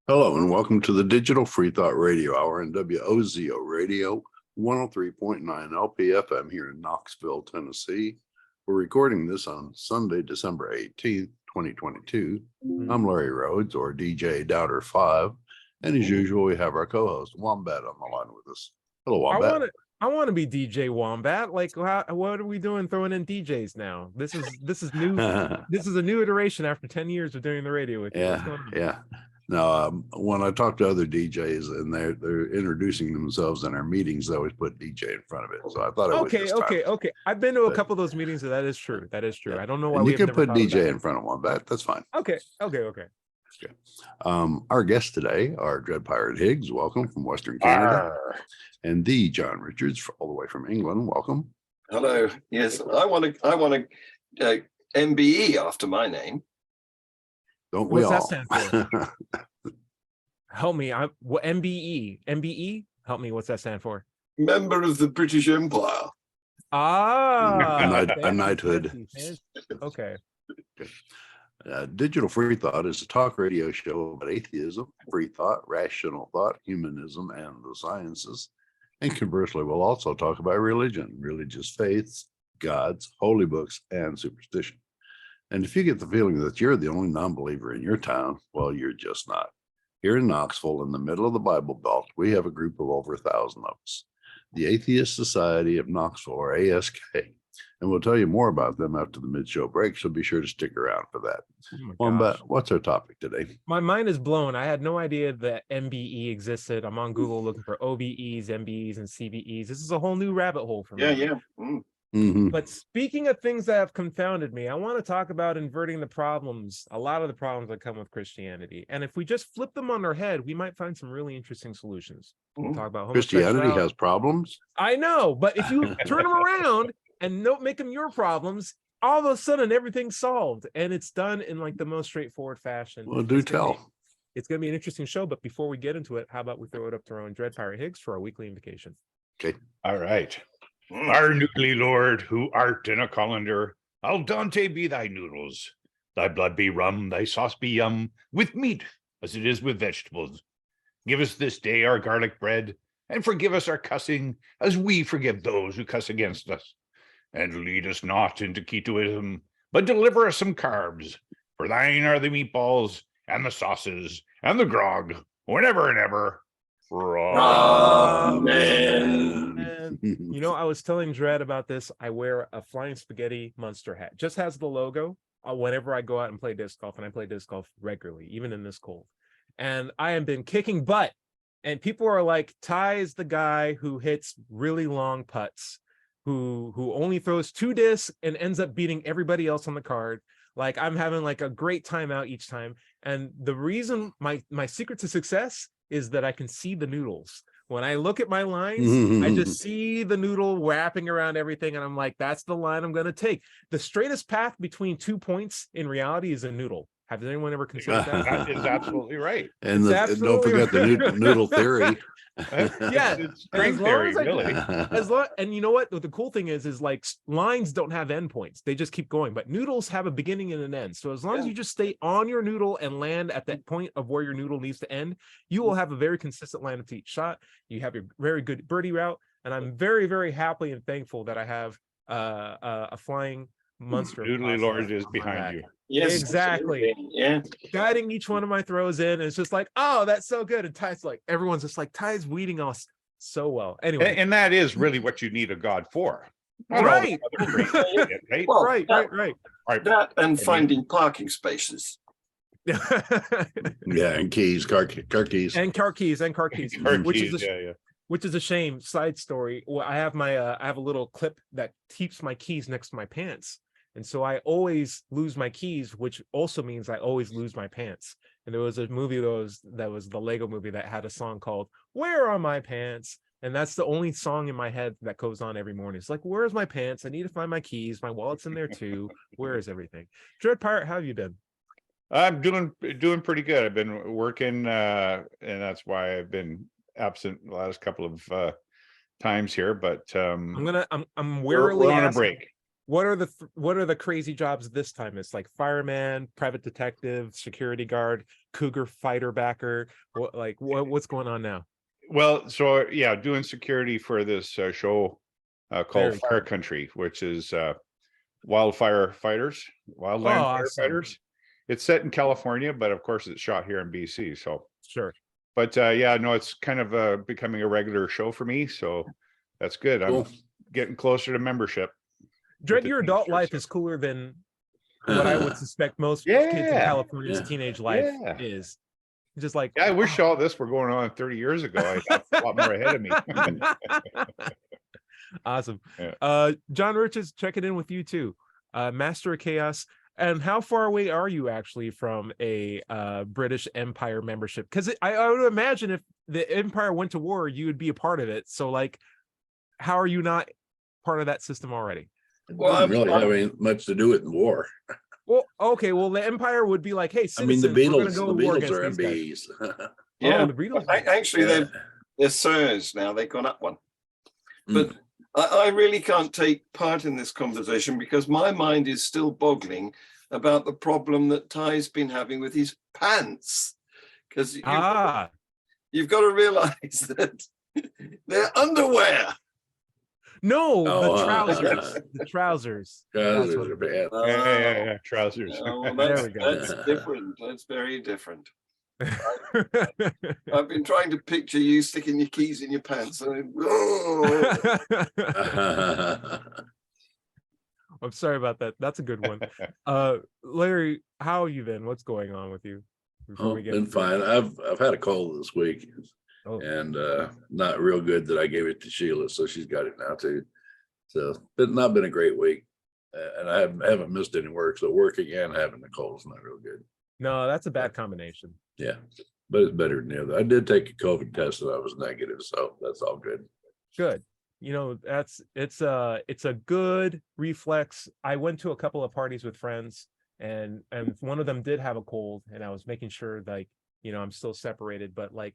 Hello and welcome to the Digital Free Thought Radio Hour in WOZO Radio 103.9 LPFM here in Knoxville, Tennessee. We're recording this on Sunday, December 18th, 2022. I'm Larry Rhodes, or DJ Doubter 5. And as usual, we have our co-host Wombat on the line with us. Hello, Wombat. I want to be DJ Wombat. Like, what are we doing throwing in DJs now? This is new. This is a new iteration after 10 years of doing the radio with you. What's going on? Yeah. Now, when I talk to other DJs and they're introducing themselves in our meetings, they always put DJ in front of it. So I thought it was okay. I've been to a couple of those meetings, so that is true. That is true. Yeah. I don't know why you can put DJ in front of Wombat. That's fine. Okay. Our guests today are Dread Pirate Higgs, welcome from Western Canada, and the John Richards, all the way from England, welcome. Hello. Yes, I want to MBE after my name. Don't we all? What's that stand for? Help me. What MBE? MBE? Help me. What's that stand for? Member of the British Empire. A knighthood. Okay. Digital Free Thought is a talk radio show about atheism, free thought, rational thought, humanism, and the sciences. And conversely, we'll also talk about religion, religious faiths, gods, holy books, and superstition. And if you get the feeling that you're the only non-believer in your town, well, you're just not. Here in Knoxville, in the middle of the Bible Belt, we have a group of over 1,000 of us, the Atheist Society of Knoxville, or ASK. And we'll tell you more about them after the mid-show break, so be sure to stick around for that. But what's our topic today? My mind is blown. I had no idea that MBE existed. I'm on Google looking for OBEs, MBEs, and CBEs. This is a whole new rabbit hole for me. Yeah. Mm-hmm. But speaking of things that have confounded me, I want to talk about inverting the problems, a lot of the problems that come with Christianity. And if we just flip them on their head, we might find some really interesting solutions. We'll talk about Christianity has problems. I know, but if you turn them around and don't make them your problems, all of a sudden everything's solved. And it's done in like the most straightforward fashion. Well, do tell. It's going to be an interesting show. But before we get into it, how about we throw it up to our own Dread Pirate Higgs for our weekly invocation? Okay. All right. Our noodly lord, who art in a colander, al dente be thy noodles, thy blood be rum, thy sauce be yum, with meat as it is with vegetables. Give us this day our garlic bread, and forgive us our cussing, as we forgive those who cuss against us. And lead us not into ketoism, but deliver us some carbs. For thine are the meatballs, and the sauces, and the grog, whenever and ever. Amen. You know, I was telling Dread about this. I wear a Flying Spaghetti Monster hat. Just has the logo whenever I go out and play disc golf, and I play disc golf regularly, even in this cold. And I have been kicking butt. And people are like, Ty is the guy who hits really long putts, who only throws 2 discs and ends up beating everybody else on the card. Like, I'm having like a great time out each time. And the reason my secret to success is that I can see the noodles. When I look at my lines, I just see the noodle wrapping around everything, and I'm like, that's the line I'm going to take. The straightest path between 2 points in reality is a noodle. Has anyone ever considered that? That is absolutely right. And don't forget the noodle theory. Yeah, it's string theory, really. And you know what? The cool thing is like lines don't have endpoints; they just keep going. But noodles have a beginning and an end. So as long as you just stay on your noodle and land at that point of where your noodle needs to end, you will have a very consistent line of each shot. You have your very good birdie route, and I'm very, very happy and thankful that I have a flying monster. Noodly Lord is behind you. Yes, exactly. Yeah, guiding each one of my throws in. It's just like, oh, that's so good. And Ty's like, everyone's just like, Ty's weeding us so well. Anyway, and that is really what you need a God for. Right. Right. Well, Right. that and finding parking spaces. Yeah, and keys, car keys, and car keys, which is a shame. Side story. Well, I have I have a little clip that keeps my keys next to my pants. And so I always lose my keys, which also means I always lose my pants. And there was a movie that was the Lego movie that had a song called "Where Are My Pants?" And that's the only song in my head that goes on every morning. It's like, where's my pants? I need to find my keys. My wallet's in there too. Where is everything? Dread Pirate, how have you been? I'm doing pretty good. I've been working, and that's why I've been absent the last couple of times here. But I'm warily we're on a break. what are the crazy jobs this time? It's like fireman, private detective, security guard, cougar fighter backer. What's going on now? Well, so yeah, doing security for this show called Very Fire cool. Country, which is wildland Awesome. firefighters. It's set in California, but of course it's shot here in BC. So, Sure. but yeah, no, it's kind of becoming a regular show for me. So that's good. I'm Cool. getting closer to membership. Dreg, the your adult Teamsters, life so. is cooler than what I would suspect most kids in Yeah. California's Yeah. teenage life Yeah. is. Just like, Yeah, I wish all this were going on 30 years ago. I have a lot more ahead of me. Awesome. Yeah. John Richards, checking in with you too. Master of Chaos. And how far away are you actually from a British Empire membership? Because I would imagine if the Empire went to war, you would be a part of it. So, like, how are you not part of that system already? Well, Doesn't really have any much to do with the war. Well, okay. Well, the Empire would be like, hey, I mean, citizens, the we're going Beatles, to go the to war Beatles are against these guys. MBEs. yeah. Oh, the Beatles. Actually, Yeah. they're Sirs now. They've gone up one. Mm. But I really can't take part in this conversation because my mind is still boggling about the problem that Ty's been having with his pants. Because you've got to realize that they're underwear. No, Oh, the trousers. The trousers. That's Trousers what are bad. Yeah, trousers. Oh, well, There that's, we go. that's different. That's very different. I've been trying to picture you sticking your keys in your pants. I'm sorry about that. That's a good one. Larry, how have you been? What's going on with you? Oh, been fine. I've had a cold this week, and not real good that I gave it to Sheila, so she's got it now too. So, but not been a great week, and I haven't missed any work. So working and having the cold is not real good. No, that's a bad combination. Yeah, but it's better than the other. I did take a COVID test and I was negative, so that's all good. Good. You know, it's a good reflex. I went to a couple of parties with friends, and one of them did have a cold, and I was making sure, like, you know, I'm still separated. But like,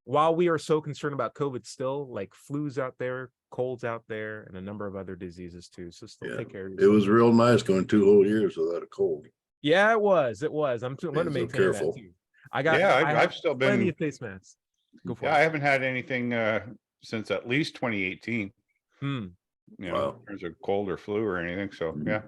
while we are so concerned about COVID, still, like, flu's out there, colds out there, and a number of other diseases too. So still take care of yourself. It was real nice going 2 whole years without a cold. Yeah, it was. I'm going to maintain careful. that too. I I've still been plenty of face masks. Go for I it. haven't had anything since at least 2018. You know, Wow. in terms of cold or flu or anything. So yeah.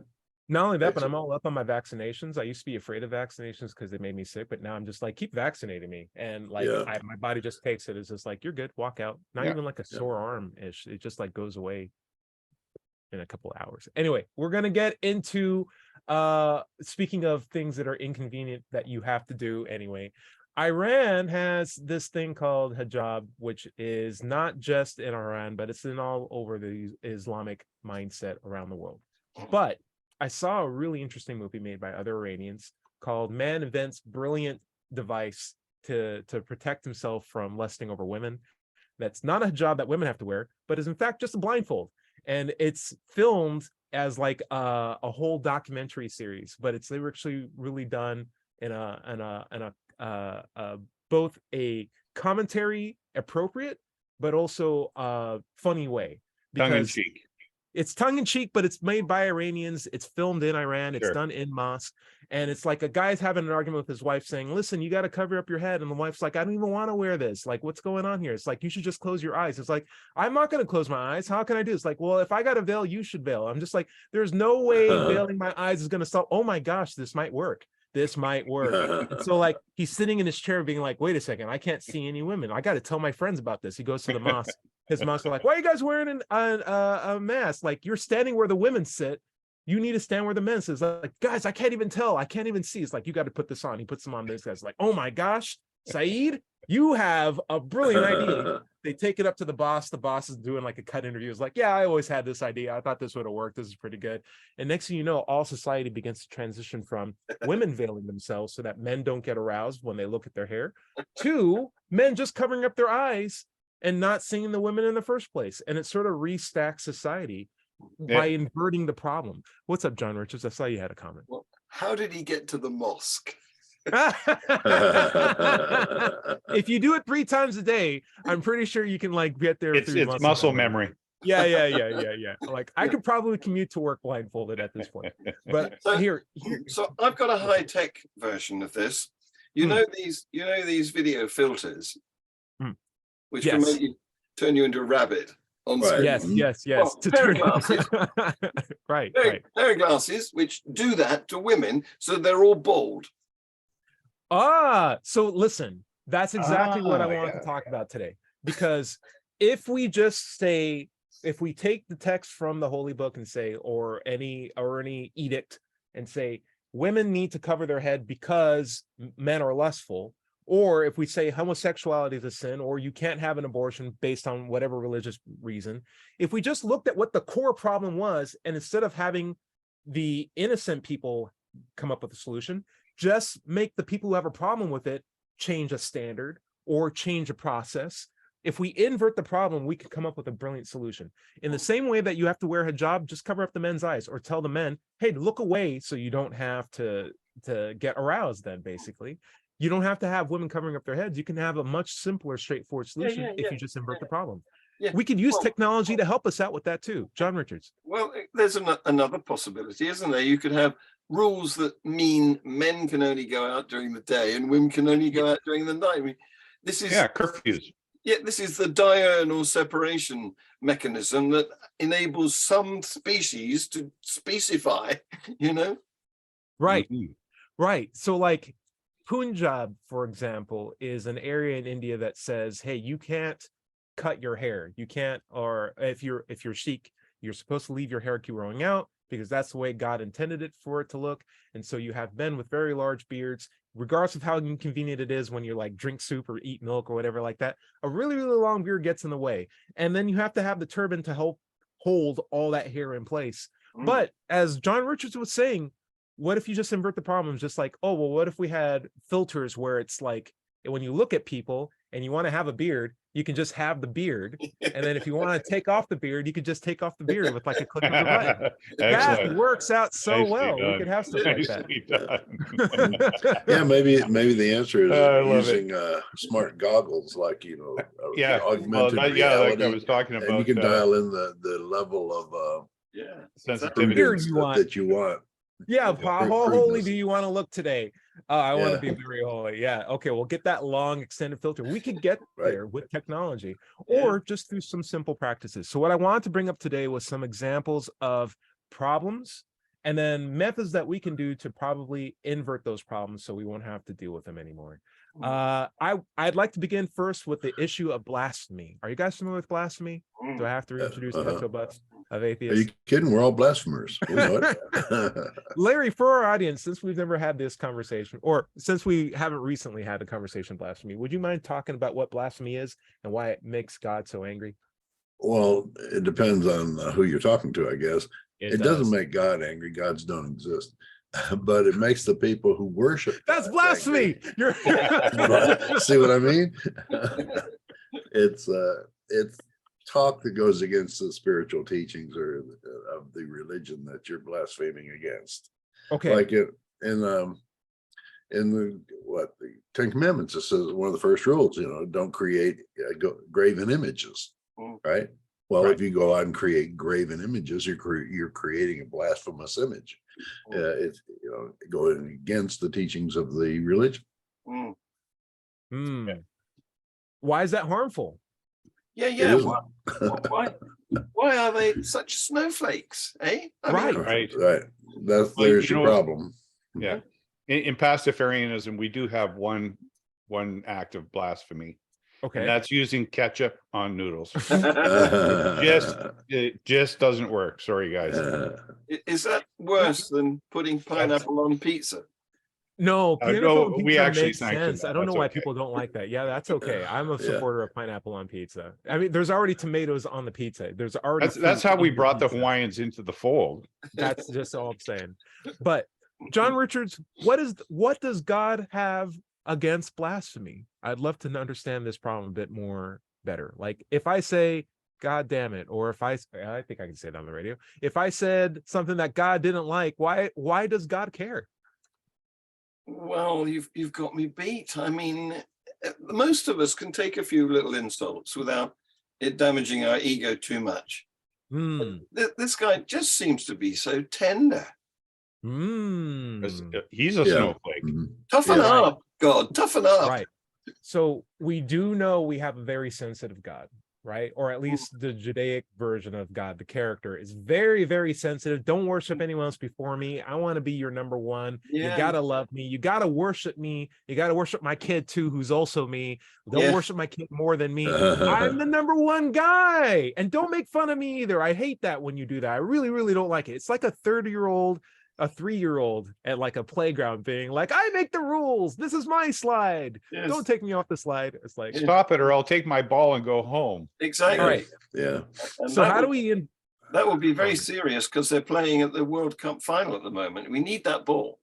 Not only that, but I'm all up on my vaccinations. I used to be afraid of vaccinations because they made me sick, but now I'm just like, keep vaccinating me. And like, my body just takes it. It's just like, you're good, walk out. Not even like a sore arm ish. It just like goes away in a couple of hours. Anyway, we're going to get into, speaking of things that are inconvenient that you have to do anyway. Iran has this thing called hijab, which is not just in Iran, but it's in all over the Islamic mindset around the world. But I saw a really interesting movie made by other Iranians called Man Invents Brilliant Device to protect himself from lusting over women. That's not a hijab that women have to wear, but is in fact just a blindfold. And it's filmed as like a whole documentary series, but it's actually really done in a both a commentary appropriate, but also funny way. Tongue in cheek. It's tongue in cheek, but it's made by Iranians. It's filmed in Iran. It's done in mosque. And it's like a guy's having an argument with his wife saying, listen, you got to cover up your head. And the wife's like, I don't even want to wear this. Like, what's going on here? It's like, you should just close your eyes. It's like, I'm not going to close my eyes. How can I do? It's like, well, if I got to veil, you should veil. I'm just like, there's no way veiling my eyes is going to stop. Oh my gosh, this might work. This might work. And so like, he's sitting in his chair being like, wait a second, I can't see any women. I got to tell my friends about this. He goes to the mosque. His mosque are like, why are you guys wearing a mask? Like, you're standing where the women sit. You need to stand where the men sit. It's like, guys, I can't even tell. I can't even see. It's like, you got to put this on. He puts them on. This guy's like, oh my gosh, Saeed, you have a brilliant idea. They take it up to the boss. The boss is doing like a cut interview. It's like, yeah, I always had this idea. I thought this would have worked. This is pretty good. And next thing you know, all society begins to transition from women veiling themselves so that men don't get aroused when they look at their hair to men just covering up their eyes and not seeing the women in the first place. And it sort of restacks society by inverting the problem. What's up, John Richards? I saw you had a comment. Well, how did he get to the mosque? If you do it 3 times a day, I'm pretty sure you can like get there. It's muscle memory. Yeah. Like I could probably commute to work blindfolded at this point. But So- here, So I've got a high-tech version of this. You know these video filters, Hmm. which Yes. can make you turn you into a rabbit on Right. screen. yes. Well, To pair of turn glasses. right. Pair of glasses which do that to women, so they're all bald. So listen, that's exactly what I wanted to Yeah. talk about today. Because if we just say, if we take the text from the holy book and say, or any edict and say, women need to cover their head because men are lustful, or if we say homosexuality is a sin, or you can't have an abortion based on whatever religious reason, if we just looked at what the core problem was, and instead of having the innocent people come up with a solution, just make the people who have a problem with it change a standard or change a process. If we invert the problem, we can come up with a brilliant solution. In the same way that you have to wear a hijab, just cover up the men's eyes, or tell the men, hey, look away so you don't have to get aroused. Then basically, you don't have to have women covering up their heads. You can have a much simpler, straightforward solution if you just invert the problem. Yeah. We could use Well- technology to help us out with that too. John Richards. Well, there's another possibility, isn't there? You could have rules that mean men can only go out during the day and women can only go out during the night. I mean, this is curfews. Yeah, this is the diurnal separation mechanism that enables some species to specify, you know? Right. Mhm. Right. So like Punjab, for example, is an area in India that says, hey, you can't cut your hair. You can't, or if you're Sikh, you're supposed to leave your hair growing out because that's the way God intended it for it to look. And so you have men with very large beards, regardless of how inconvenient it is when you like drink soup or eat milk or whatever like that, a really, really long beard gets in the way. And then you have to have the turban to help hold all that hair in place. But as John Richards was saying, what if you just invert the problem? Just like, oh, well, what if we had filters where it's like, when you look at people and you want to have a beard, you can just have the beard. And then if you want to take off the beard, you could just take off the beard with like a click of a button. That Excellent. works out so Nicely well. We done. could have stuff like that. Nicely done. Yeah, maybe the answer is I love it. using smart goggles, like Yeah, well, augmented like reality, I was talking about, and you can dial in the level of Yeah. sensitivity. Beard prudence you want. that you want. Yeah, Yeah, how holy prudence. do you want to look today? I want to Yeah. be very holy. Yeah, okay, we'll get that long extended filter. We could get Right. there with technology Yeah. or just through some simple practices. So what I wanted to bring up today was some examples of problems and then methods that we can do to probably invert those problems so we won't have to deal with them anymore. I'd like to begin first with the issue of blasphemy. Are you guys familiar with blasphemy? Do I have to reintroduce that to a bunch of Are atheists? you kidding? We're all blasphemers. We know it. Larry, for our audience, since we've never had this conversation, or since we haven't recently had a conversation blasphemy, would you mind talking about what blasphemy is and why it makes God so angry? Well, it depends on who you're talking to, I guess. It does. doesn't make God angry. Gods don't exist. But it makes the people who worship That's God blasphemy. You're angry. See what I mean? It's talk that goes against the spiritual teachings or of the religion that you're blaspheming against. okay. Like in the Ten Commandments, it says one of the first rules, don't create graven images, right? Well, Right. if you go out and create graven images, you're creating a blasphemous image. It's going against the teachings of the religion. Why is that harmful? Yeah. It isn't. Why are they such snowflakes? Eh? Right. Right. There's your problem. Yeah. In Pastafarianism, we do have one act of blasphemy, Okay. and that's using ketchup on noodles. Uh, It just doesn't work. Sorry, guys. Is that worse than putting pineapple on pizza? No, pineapple on we pizza actually makes sanction sense. that. I don't know That's why okay. people don't like that. Yeah, that's okay. I'm a Yeah. supporter of pineapple on pizza. I mean, there's already tomatoes on the pizza. There's already That's fruit how we in brought the pizza. Hawaiians into the fold. That's just all I'm saying. But John Richards, what does God have against blasphemy? I'd love to understand this problem a bit more better. Like if I say, God damn it, or if I think I can say it on the radio. If I said something that God didn't like, why does God care? Well, you've got me beat. I mean, most of us can take a few little insults without it damaging our ego too much. This guy just seems to be so tender. He's a Yeah. snowflake. Toughen Yeah. up, God, toughen up. Right. So we do know we have a very sensitive God, right? Or at least the Judaic version of God, the character is very, very sensitive. Don't worship anyone else before me. I want to be your number one. Yeah. You got to love me. You got to worship me. You got to worship my kid too, who's also me. Don't Yeah. worship my kid more than me. I'm the number one guy. And don't make fun of me either. I hate that when you do that. I really, really don't like it. It's like a 30-year-old, a 3-year-old at like a playground being like, I make the rules. This is my slide. Yes. Don't take me off the slide. It's like, Stop it, or I'll take my ball and go home. Exactly. all right. Yeah. And So that how do would- we That would be very serious because they're playing at the World Cup final at the moment. We need that ball.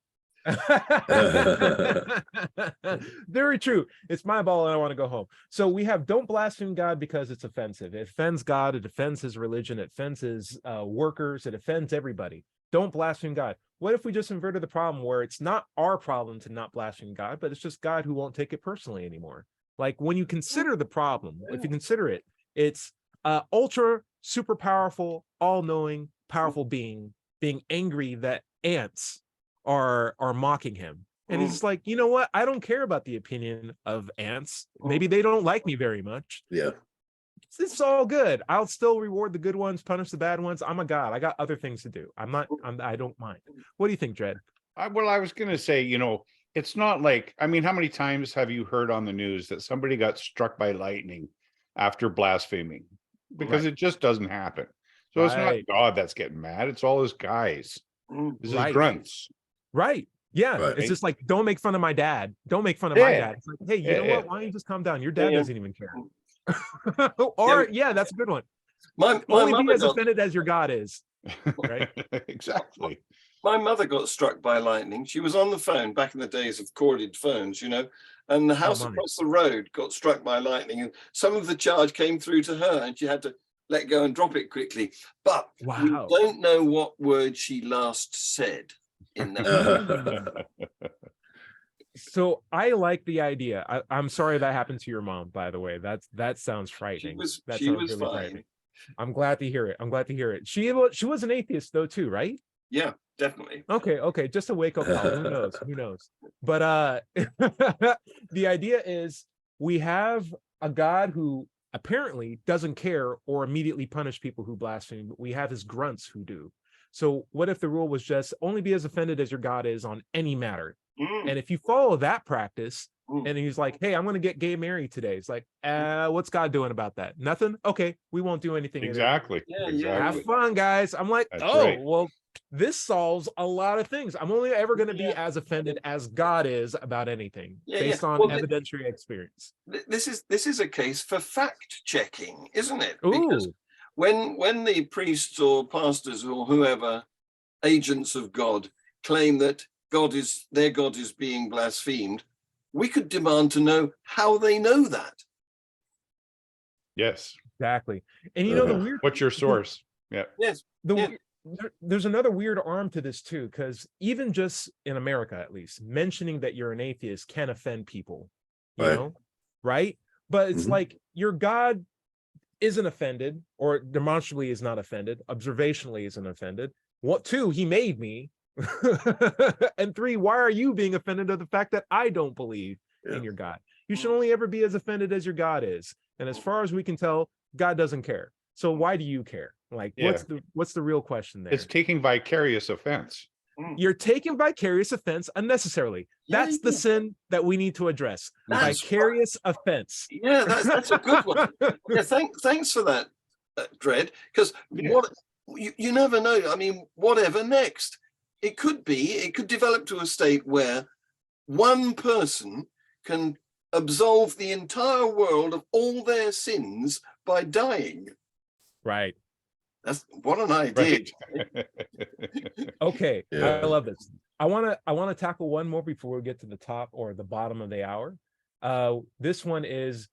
Very true. It's my ball and I want to go home. So we have don't blaspheme God because it's offensive. It offends God. It offends his religion. It offends his workers. It offends everybody. Don't blaspheme God. What if we just inverted the problem where it's not our problem to not blaspheme God, but it's just God who won't take it personally anymore? Like when you consider the problem, if you consider it, it's ultra super powerful, all-knowing, powerful being angry that ants are mocking him. And he's just like, you know what? I don't care about the opinion of ants. Maybe they don't like me very much. Yeah. It's all good. I'll still reward the good ones, punish the bad ones. I'm a god. I got other things to do. I don't mind. What do you think, Dred? I was going to say, it's not like, how many times have you heard on the news that somebody got struck by lightning after blaspheming? Because it just doesn't happen. So it's not God that's getting mad. It's all his guys. This is grunts. Right. Yeah. Right. It's just like, don't make fun of my dad. Don't make fun of my dad. It's like, hey, you know what? Yeah. Why don't you just calm down? Your dad doesn't even care. Or yeah, that's a good one. My Only be mother as got, offended as your God is. Right. Exactly. my mother got struck by lightning. She was on the phone back in the days of corded phones, and the house my. across the road got struck by lightning, and some of the charge came through to her, and she had to let go and drop it quickly. But we Wow. don't know what word she last said in that. So I like the idea. I'm sorry that happened to your mom, by the way. That sounds frightening. That She sounds was really fine. frightening. I'm glad to hear it. She was an atheist though too, right? Yeah, definitely. Okay. Just a wake up call. Who knows? But the idea is we have a God who apparently doesn't care or immediately punish people who blaspheme, but we have his grunts who do. So what if the rule was just only be as offended as your God is on any matter? And if you follow that practice, and he's like, hey, I'm going to get gay married today. It's like, what's God doing about that? Nothing. Okay, we won't do anything. Exactly. Have fun, guys. I'm like, That's oh, right. well, this solves a lot of things. I'm only ever going to be as offended as God is about anything based on evidentiary experience. This is a case for fact checking, isn't it? Ooh. Because when the priests or pastors or whoever, agents of God, claim that their God is being blasphemed, we could demand to know how they know that. Yes. Exactly. And you know the weird. What's your source? Yeah. Yes. There's another weird arm to this too, because even just in America, at least, mentioning that you're an atheist can offend people, you know, right? But it's like your God isn't offended, or demonstrably is not offended, observationally isn't offended. What? Two, he made me. And three, why are you being offended of the fact that I don't believe in your God? You should only ever be as offended as your God is. And as far as we can tell, God doesn't care. So why do you care? Like, what's the real question there? It's taking vicarious offense. You're taking vicarious offense unnecessarily. That's the sin that we need to address. Vicarious offense. Yeah, that's a good one. Yeah, thanks for that, Dred. Because you never know. I mean, whatever next, it could develop to a state where one person can absolve the entire world of all their sins by dying. Right. That's what an idea. Right. Okay. I love this. I want to tackle one more before we get to the top or the bottom of the hour. This one is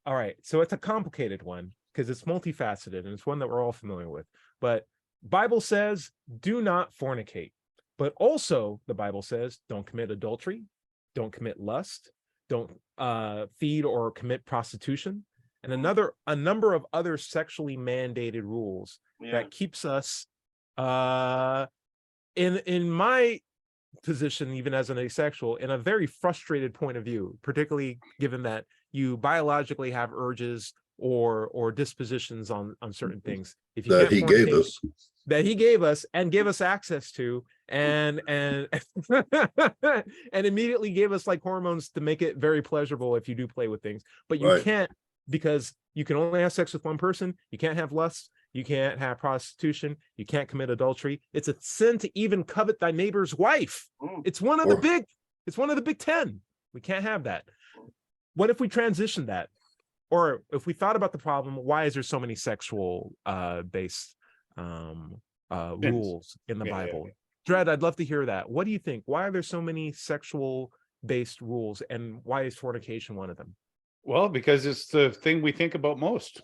all right. So it's a complicated one because it's multifaceted and it's one that we're all familiar with. But Bible says, do not fornicate. But also the Bible says, don't commit adultery, don't commit lust, don't feed or commit prostitution. and a number of other sexually mandated rules that keeps us in my position, even as an asexual, in a very frustrated point of view, particularly given that you biologically have urges or dispositions on certain things. If you That can't he gave fornicate, us. that he gave us and gave us access to, and and immediately gave us like hormones to make it very pleasurable if you do play with things, but you Right. can't, because you can only have sex with one person. You can't have lust. You can't have prostitution. You can't commit adultery. It's a sin to even covet thy neighbor's wife. It's one of the big 10. We can't have that. What if we transition that? Or if we thought about the problem, why is there so many sexual based rules in the Bible? Dred, I'd love to hear that. What do you think? Why are there so many sexual based rules, and why is fornication one of them? Well, because it's the thing we think about most.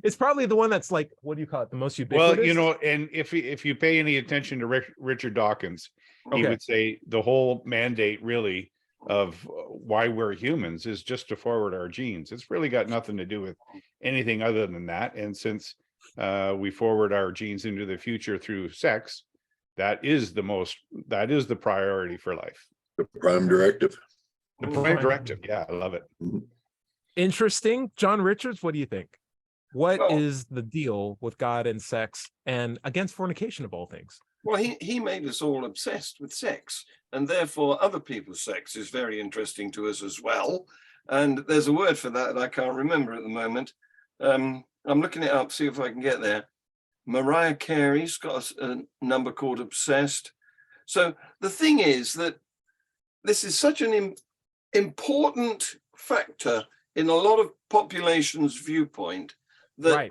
It's probably the one that's like, what do you call it? The most ubiquitous? Well, you know, and if you pay any attention to Richard Dawkins, he would say the whole mandate really of why we're humans is just to forward our genes. It's really got nothing to do with anything other than that. And since we forward our genes into the future through sex, that is the priority for life. The prime directive. The prime directive. Yeah, I love it. Interesting. John Richards, what do you think? What is the deal with God and sex and against fornication of all things? Well, he made us all obsessed with sex, and therefore other people's sex is very interesting to us as well. And there's a word for that I can't remember at the moment. I'm looking it up, see if I can get there. Mariah Carey's got a number called Obsessed. So the thing is that this is such an important factor in a lot of populations' viewpoint that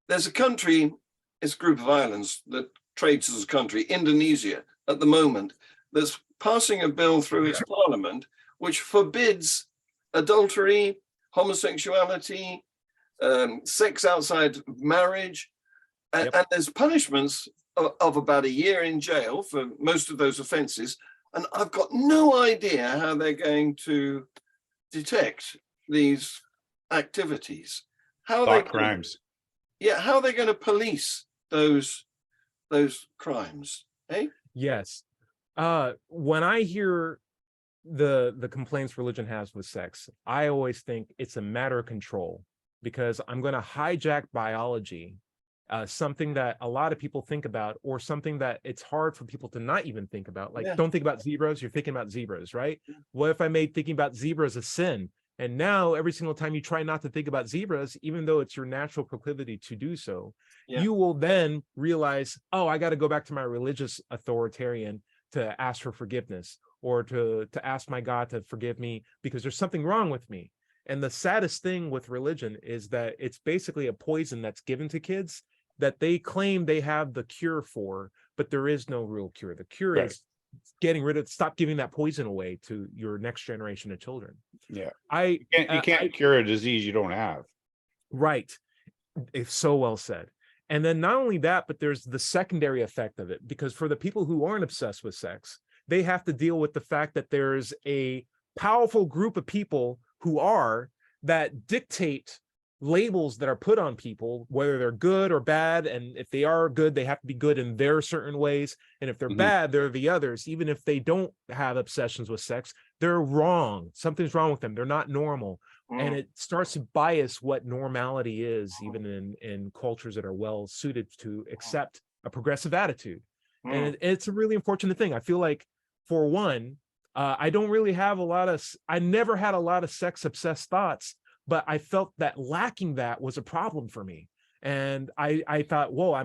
there's a country, it's a group of islands that trades as a country, Indonesia, at the moment, that's passing a bill through its parliament which forbids adultery, homosexuality, sex outside marriage, and there's punishments of about a year in jail for most of those offenses. And I've got no idea how they're going to detect these activities. How are they crimes? How are they going to police those crimes? Yes. When I hear the complaints religion has with sex, I always think it's a matter of control, because I'm going to hijack biology, something that a lot of people think about, or something that it's hard for people to not even think about. Like, don't think about zebras, you're thinking about zebras, right? What if I made thinking about zebras a sin? And now every single time you try not to think about zebras, even though it's your natural proclivity to do so, you will then realize, oh, I got to go back to my religious authoritarian to ask for forgiveness, or to ask my God to forgive me because there's something wrong with me. And the saddest thing with religion is that it's basically a poison that's given to kids that they claim they have the cure for, but there is no real cure. The cure is getting rid of, stop giving that poison away to your next generation of children. You can't cure a disease you don't have. Right. It's so well said. And then not only that, but there's the secondary effect of it, because for the people who aren't obsessed with sex, they have to deal with the fact that there's a powerful group of people who are, that dictate labels that are put on people, whether they're good or bad. And if they are good, they have to be good in their certain ways. And if they're bad, they're the others. Even if they don't have obsessions with sex, they're wrong. Something's wrong with them. They're not normal. And it starts to bias what normality is, even in cultures that are well suited to accept a progressive attitude. And it's a really unfortunate thing. I feel like, for one, I never had a lot of sex obsessed thoughts, but I felt that lacking that was a problem for me. And I thought, whoa,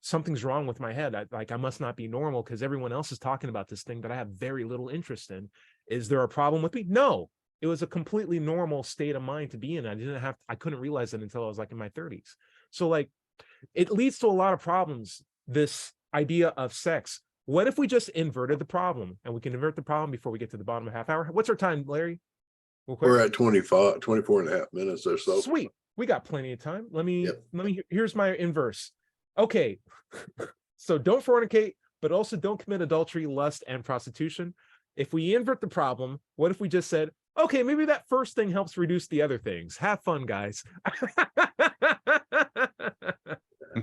something's wrong with my head. I must not be normal because everyone else is talking about this thing that I have very little interest in. Is there a problem with me? No, it was a completely normal state of mind to be in. I couldn't realize it until I was like in my 30s. So like, it leads to a lot of problems, this idea of sex. What if we just inverted the problem? And we can invert the problem before we get to the bottom of half hour. What's our time, Larry? We're at 24 and a half minutes or so. Sweet. We got plenty of time. Here's my inverse. Okay. So don't fornicate, but also don't commit adultery, lust, and prostitution. If we invert the problem, what if we just said, okay, maybe that first thing helps reduce the other things. Have fun, guys.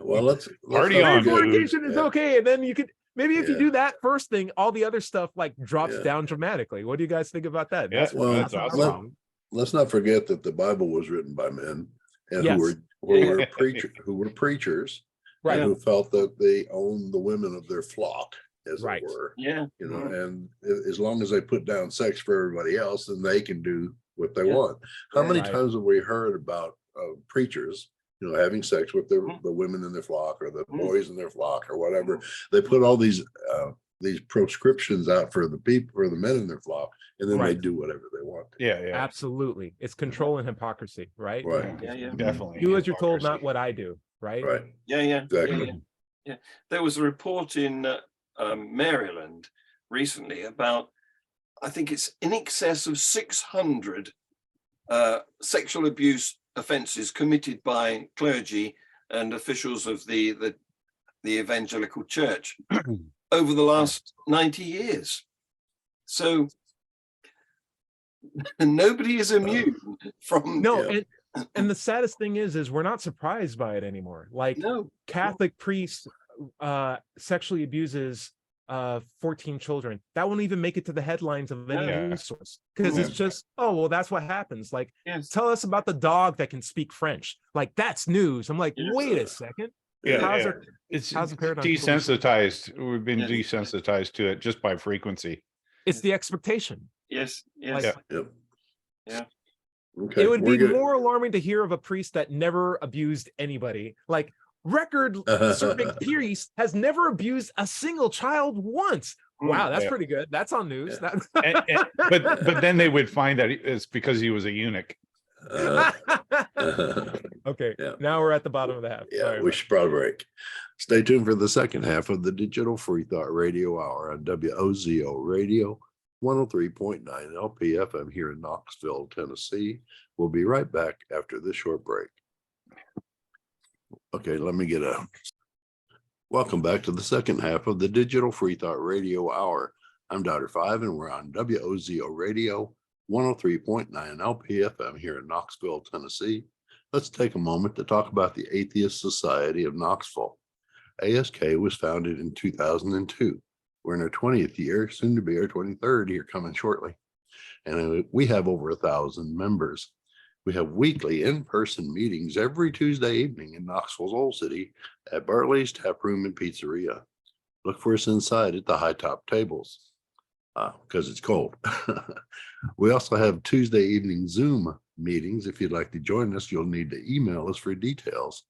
Well, let's Party not on, forget- Fornication is yeah. okay, and then you could maybe if you Yeah. do that first thing, all the other stuff like drops Yeah. down dramatically. What do you guys think about that? Yeah, Well, that's not awesome. wrong. Let's not forget that the Bible was written by men and Yes. who were preachers Right. and who felt that they owned the women of their flock, as Right. it were. Yeah. You know, Mhm. and as long as they put down sex for everybody else, then they can do what they Yeah. want. How Yeah. many Right. times have we heard about preachers, you know, having sex with Mhm. the women in their flock or the Mhm. boys in their flock or whatever? Mhm. They put all these proscriptions out for the people, for the men in their flock, and then they Right. do whatever they want. Yeah, yeah, Absolutely. It's control and hypocrisy, right? Right. Yeah, yeah. definitely. Do as you're told, not Hypocrisy. what I do, right? Right. Yeah, yeah. Exactly. Yeah, yeah. There was a report in Maryland recently about, I think it's in excess of 600 sexual abuse offences committed by clergy and officials of the evangelical church over the last 90 years. So nobody is immune from No, Yeah. and the saddest thing is we're not surprised by it anymore. Like no. Catholic priest sexually abuses 14 children. That won't even make it to the headlines of any Yeah. news source because it's just, oh well, that's what happens. Like, Yes. tell us about the dog that can speak French. Like, that's news. I'm like, Yes. wait a second. Yeah, How's yeah. our- It's how's the paradigm desensitized. We've been Yeah. desensitized to it just by frequency. It's the expectation. Yes. Yes. Like, Yep. Yeah. Okay. it would we're be good. more alarming to hear of a priest that never abused anybody. Like, record serving priest has never abused a single child once. Wow, that's Yeah. pretty good. That's on news. Yeah. But then they would find that it's because he was a eunuch. Uh, Okay, Yeah. now we're at the bottom of the half. yeah, Sorry we about should probably break. Stay tuned for the second half of the Digital Free Thought Radio Hour on WOZO Radio 103.9 LPFM here in Knoxville, Tennessee. We'll be right back after this short break. Okay, let me get a welcome back to the second half of the Digital Free Thought Radio Hour. I'm Dr. Five, and we're on WOZO Radio 103.9 LPFM here in Knoxville, Tennessee. Let's take a moment to talk about the Atheist Society of Knoxville. ASK was founded in 2002. We're in our 20th year, soon to be our 23rd here coming shortly. And we have over 1,000 members. We have weekly in-person meetings every Tuesday evening in Knoxville's Old City at Bartley's Tap Room and Pizzeria. Look for us inside at the high top tables because it's cold. We also have Tuesday evening Zoom meetings. If you'd like to join us, you'll need to email us for details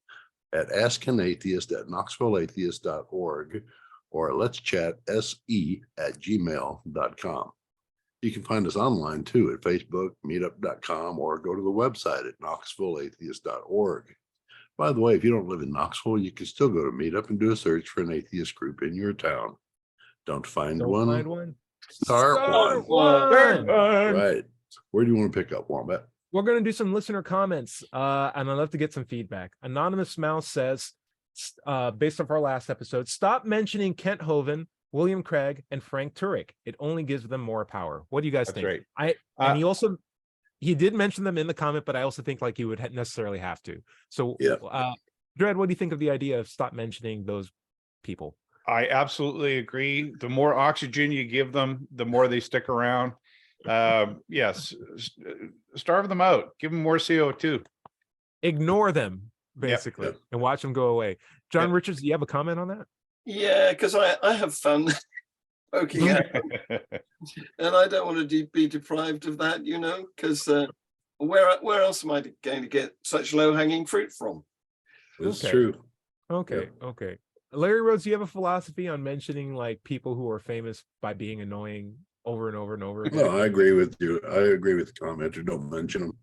at askanatheist@knoxvilleatheist.org or let's chat se@gmail.com. You can find us online too at Facebook, meetup.com, or go to the website at knoxvilleatheist.org. By the way, if you don't live in Knoxville, you can still go to Meetup and do a search for an atheist group in your town. Don't find Don't one. find one. Start Start one. one. Right. Where do you want to pick up, Wombat? We're going to do some listener comments, and I'd love to get some feedback. Anonymous Mouse says, based off our last episode, stop mentioning Kent Hovind, William Craig, and Frank Turek. It only gives them more power. What do you guys That's think? right. And he did mention them in the comment, but I also think like you would necessarily have to. So, Yeah. Dred, what do you think of the idea of stop mentioning those people? I absolutely agree. The more oxygen you give them, the more they stick around. Yes, starve them out. Give them more CO2. Ignore them, basically, yep. and watch them go away. John Yep. Richards, do you have a comment on that? Yeah, because I have fun poking at them, and I don't want to be deprived of that, because where else am I going to get such low-hanging fruit from? It's Okay. true. Okay, okay. Larry Rhodes, do you have a philosophy on mentioning like people who are famous by being annoying over and over and over again? No, I agree with you. I agree with the commenter. Don't mention them.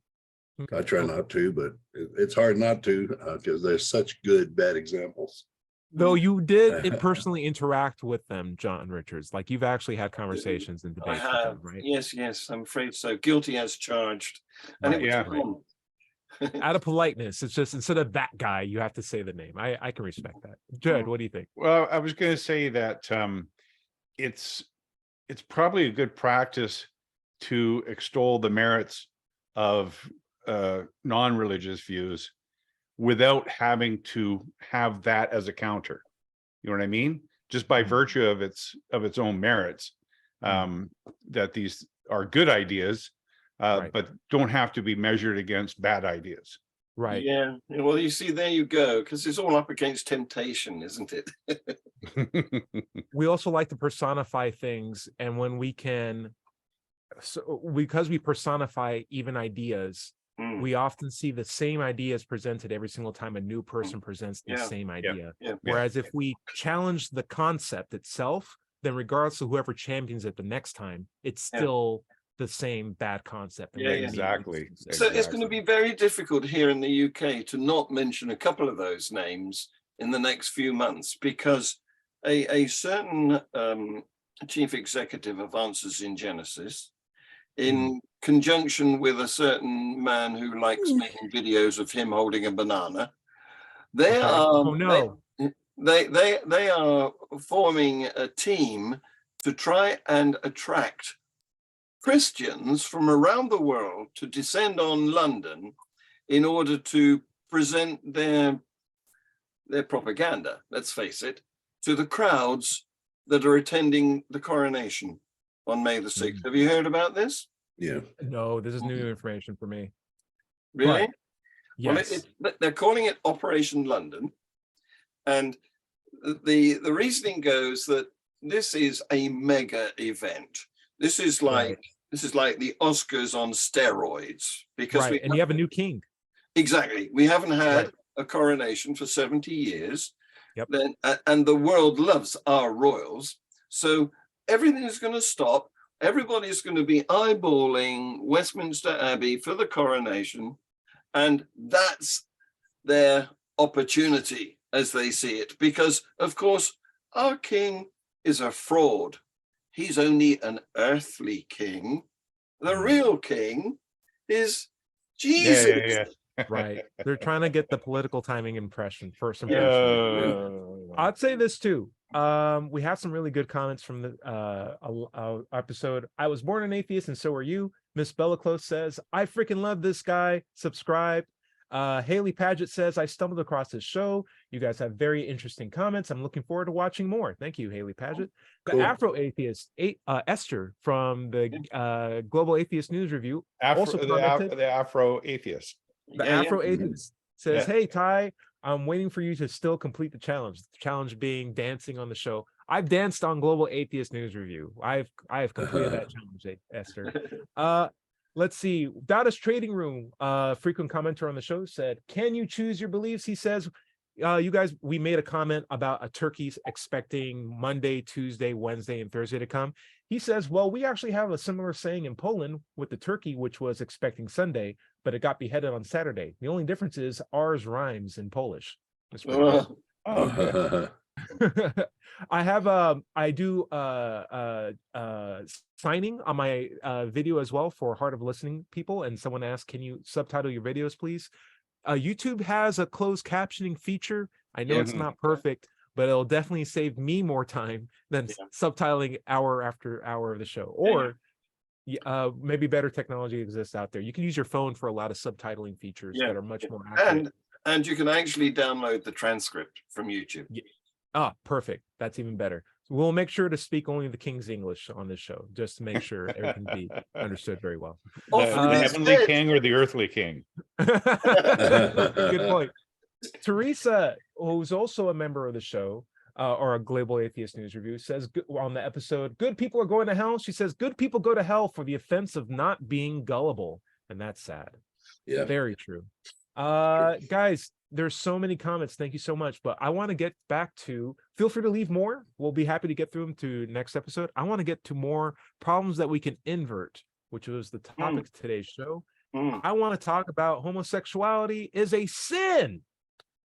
Okay, I try okay. not to, but it's hard not to because there's such good, bad examples. Though you did personally interact with them, John Richards, like you've actually had conversations and I debates with have, them, right? yes, I'm afraid so. Guilty as charged, and Right, it was yeah. fun. Out of politeness, it's just instead of that guy, you have to say the name. I can respect that. Jed, what do you think? Well, I was going to say that it's probably a good practice to extol the merits of non-religious views without having to have that as a counter. You know what I mean? Just by virtue of its own merits, that these are good ideas, but don't have to be measured against bad ideas. Right. Yeah. Well, you see, there you go, because it's all up against temptation, isn't it? We also like to personify things, and when we can, because we personify even ideas, we often see the same ideas presented every single time a new person presents the same idea. Whereas if we challenge the concept itself, then regardless of whoever champions it the next time, it's still the same bad concept. Exactly. So it's going to be very difficult here in the UK to not mention a couple of those names in the next few months, because a certain chief executive of Answers in Genesis, in conjunction with a certain man who likes making videos of him holding a banana, they are they are forming a team to try and attract Christians from around the world to descend on London in order to present their propaganda, let's face it, to the crowds that are attending the coronation on May the 6th. Have you heard about this? Yeah. No, this is new information for me. Really? But, yes. Well, they're calling it Operation London. And the reasoning goes that this is a mega event. This is like the Oscars on steroids, because and you have a new king. Exactly. We haven't had a coronation for 70 years. Then, and the world loves our royals. So everything is going to stop. Everybody's going to be eyeballing Westminster Abbey for the coronation. And that's their opportunity, as they see it. Because, of course, our king is a fraud. He's only an earthly king. The real king is Jesus. Right. They're trying to get the political timing first impression. I'd say this too. We have some really good comments from the episode. I was born an atheist and so are you. Miss Bella Close says, I freaking love this guy. Subscribe. Haley Paget says, I stumbled across this show. You guys have very interesting comments. I'm looking forward to watching more. Thank you, Haley Paget. Cool. The Afro Atheist, Esther from the Global Atheist News Review, also commented. The Afro Atheist. The Afro Atheist says, hey, Ty, I'm waiting for you to still complete the challenge. The challenge being dancing on the show. I've danced on Global Atheist News Review. I have completed that challenge, Esther. Let's see. Dada's Trading Room, frequent commenter on the show, said, can you choose your beliefs? He says, you guys, we made a comment about a turkey expecting Monday, Tuesday, Wednesday, and Thursday to come. He says, well, we actually have a similar saying in Poland with the turkey, which was expecting Sunday, but it got beheaded on Saturday. The only difference is ours rhymes in Polish. I do signing on my video as well for hard of listening people, and someone asked, can you subtitle your videos, please? YouTube has a closed captioning feature. I know it's not perfect, but it'll definitely save me more time than subtitling hour after hour of the show. Or maybe better technology exists out there. You can use your phone for a lot of subtitling features that are much more accurate. And you can actually download the transcript from YouTube. Perfect. That's even better. So we'll make sure to speak only the King's English on this show, just to make sure everything be understood very well. The heavenly king or the earthly king? Good point. Teresa, who's also a member of the show, or a Global Atheist News Review, says on the episode, good people are going to hell. She says, good people go to hell for the offense of not being gullible. And that's sad. Yeah. Very true. Guys, there's so many comments. Thank you so much. But I want to get back to, feel free to leave more. We'll be happy to get through them to next episode. I want to get to more problems that we can invert, which was the topic of today's show. I want to talk about homosexuality is a sin.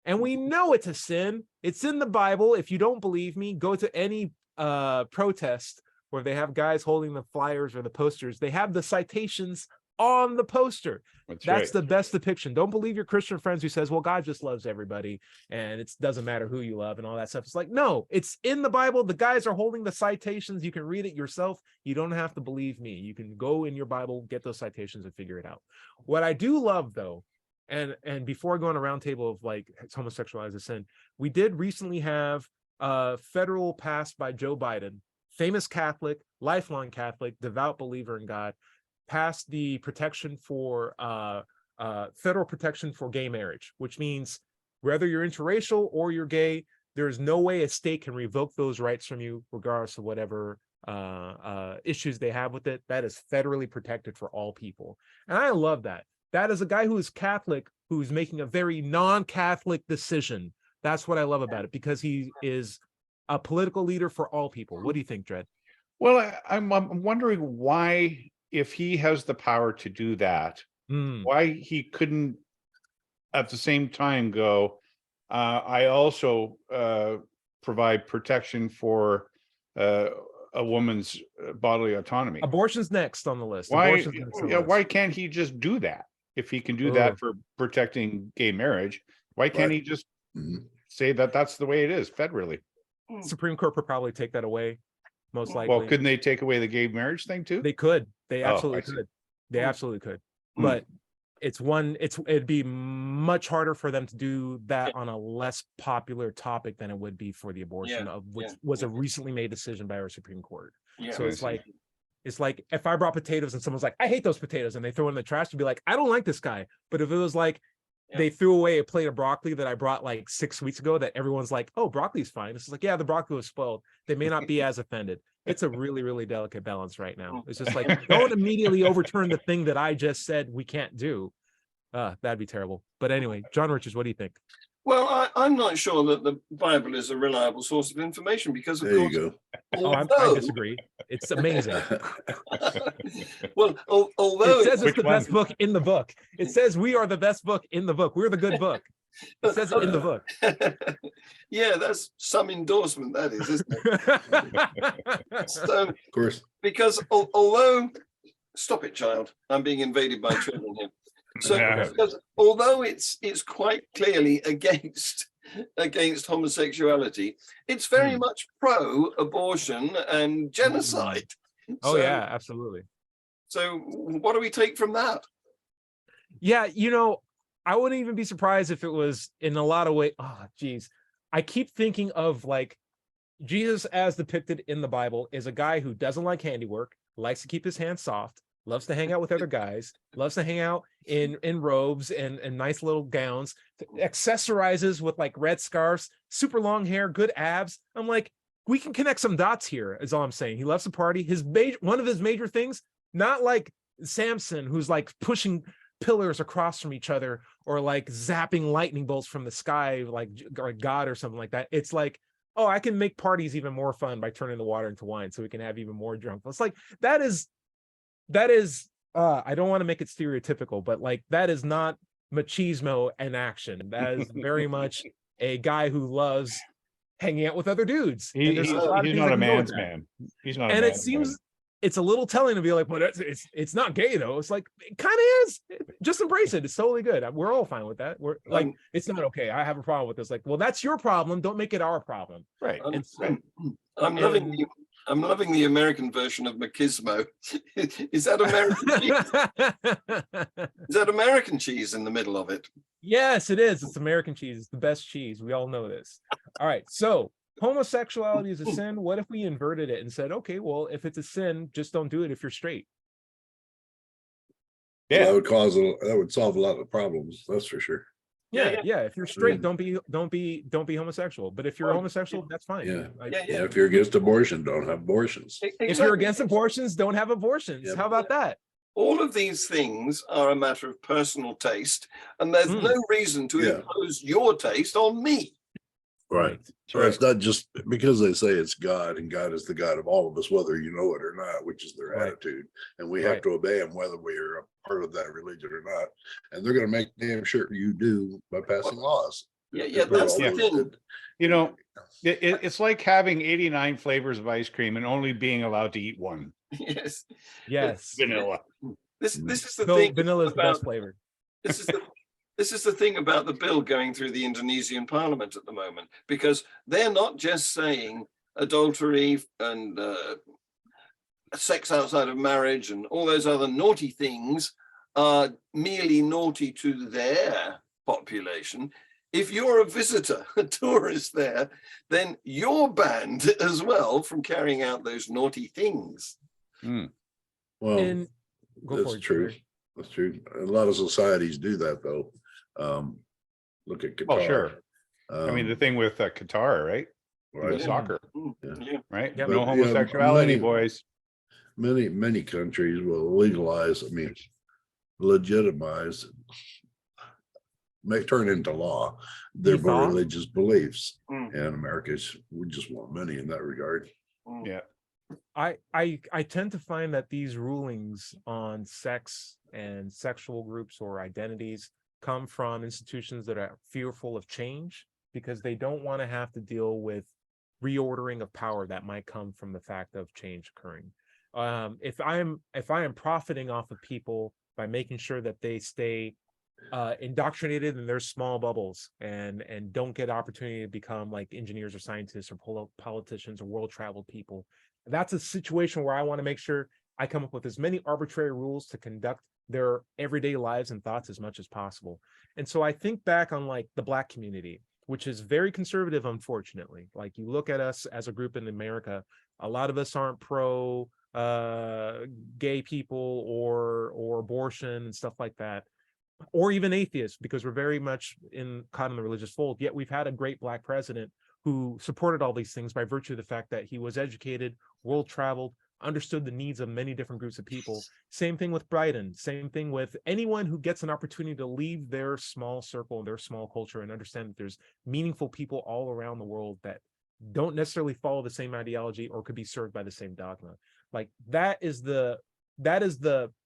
And we know it's a sin. It's in the Bible. If you don't believe me, go to any protest where they have guys holding the flyers or the posters. They have the citations on the poster. That's right. the best depiction. Don't believe your Christian friends who says, well, God just loves everybody and it doesn't matter who you love and all that stuff. It's like, no, it's in the Bible. The guys are holding the citations. You can read it yourself. You don't have to believe me. You can go in your Bible, get those citations and figure it out. What I do love though, and before I go on a roundtable of like homosexuality as a sin, we did recently have a federal passed by Joe Biden, famous Catholic, lifelong Catholic, devout believer in God, passed the protection for federal protection for gay marriage, which means whether you're interracial or you're gay, there's no way a state can revoke those rights from you, regardless of whatever issues they have with it. That is federally protected for all people. And I love that. That is a guy who is Catholic, who's making a very non-Catholic decision. That's what I love about it, because he is a political leader for all people. What do you think, Dredd? Well, I'm wondering why, if he has the power to do that, why he couldn't at the same time go, I also provide protection for a woman's bodily autonomy. Abortion's next on the list. Why, why can't he just do that? If he can do that for protecting gay marriage, why can't he just say that that's the way it is federally? Supreme Court would probably take that away, most likely. Well, couldn't they take away the gay marriage thing too? They could. They absolutely could. They absolutely could. But it'd be much harder for them to do that on a less popular topic than it would be for the abortion, of which was a recently made decision by our Supreme Court. So it's like if I brought potatoes and someone's like, I hate those potatoes, and they throw it in the trash, to be like, I don't like this guy. But if it was like they threw away a plate of broccoli that I brought like 6 weeks ago, that everyone's like, oh, broccoli's fine. It's like, yeah, the broccoli was spoiled. They may not be as offended. It's a really, really delicate balance right now. It's just like, don't immediately overturn the thing that I just said we can't do. That'd be terrible. But anyway, John Richards, what do you think? Well, I'm not sure that the Bible is a reliable source of information, because of course, you go. I disagree. It's amazing. Well, although it says it's the best book in the book. It says we are the best book in the book. We're the good book. It says it in the book. Yeah, that's some endorsement, that is, isn't it? So, Of course. because although, stop it, child, I'm being invaded by children here. So, because although it's quite clearly against homosexuality, it's very much pro-abortion and genocide. Oh, yeah, absolutely. So what do we take from that? Yeah, I wouldn't even be surprised if it was in a lot of ways. Oh, geez. I keep thinking of like Jesus as depicted in the Bible is a guy who doesn't like handiwork, likes to keep his hands soft, loves to hang out with other guys, loves to hang out in robes and nice little gowns, accessorizes with like red scarves, super long hair, good abs. I'm like, we can connect some dots here, is all I'm saying. He loves to party. One of his major things, not like Samson, who's like pushing pillars across from each other or like zapping lightning bolts from the sky like God or something like that. It's like, oh, I can make parties even more fun by turning the water into wine so we can have even more drunk. It's like that is I don't want to make it stereotypical, but like that is not machismo in action. That is very much a guy who loves hanging out with other dudes. He's not a man's man. He's not. And it seems it's a little telling to be like, well, it's not gay though. It's like it kind of is. Just embrace it. It's totally good. We're all fine with that. We're like, it's not okay. I have a problem with this. Like, well, that's your problem. Don't make it our problem. Right. I'm loving the American version of machismo. Is that American cheese? Is that American cheese in the middle of it? Yes, it is. It's American cheese. It's the best cheese. We all know this. All right. So homosexuality is a sin. What if we inverted it and said, okay, well, if it's a sin, just don't do it if you're straight? Yeah, that would solve a lot of problems. That's for sure. Yeah. If you're straight, don't be homosexual. But if you're homosexual, that's fine. Yeah. If you're against abortion, don't have abortions. Exactly. If you're against abortions, don't have abortions. How about that? All of these things are a matter of personal taste, and there's no reason to impose your taste on me. Right. So it's not just because they say it's God, and God is the God of all of us, whether you know it or not, which is their attitude. And we have to obey them whether we're a part of that religion or not. And they're going to make damn sure you do by passing laws. Yeah, that's the thing. It's like having 89 flavors of ice cream and only being allowed to eat one. Yes. Yes. Vanilla. This is the No, thing vanilla is the about best flavor. this is the this is the thing about the bill going through the Indonesian parliament at the moment, because they're not just saying adultery and sex outside of marriage and all those other naughty things are merely naughty to their population. If you're a visitor, a tourist there, then you're banned as well from carrying out those naughty things. Well, And go for that's it, true. Jerry. That's true. A lot of societies do that, though. Look at Qatar. Well, sure. I mean, the thing with Qatar, right? right? With soccer, Yeah. right? Yep. No But, yeah, homosexuality, many- boys. Many countries will legalize, I mean, legitimize, turn into law their Ethos. religious beliefs. Mm. And America's, we just want money in that regard. Yeah. I tend to find that these rulings on sex and sexual groups or identities come from institutions that are fearful of change because they don't want to have to deal with reordering of power that might come from the fact of change occurring. If I am profiting off of people by making sure that they stay indoctrinated in their small bubbles and don't get opportunity to become like engineers or scientists or politicians or world traveled people, that's a situation where I want to make sure I come up with as many arbitrary rules to conduct their everyday lives and thoughts as much as possible. And so I think back on like the Black community, which is very conservative, unfortunately. Like you look at us as a group in America, a lot of us aren't pro gay people or abortion and stuff like that, or even atheists, because we're very much caught in the religious fold. Yet we've had a great Black president who supported all these things by virtue of the fact that he was educated, world traveled, understood the needs of many different groups of people. Same thing with Biden. Same thing with anyone who gets an opportunity to leave their small circle, their small culture, and understand that there's meaningful people all around the world that don't necessarily follow the same ideology or could be served by the same dogma. Like that is the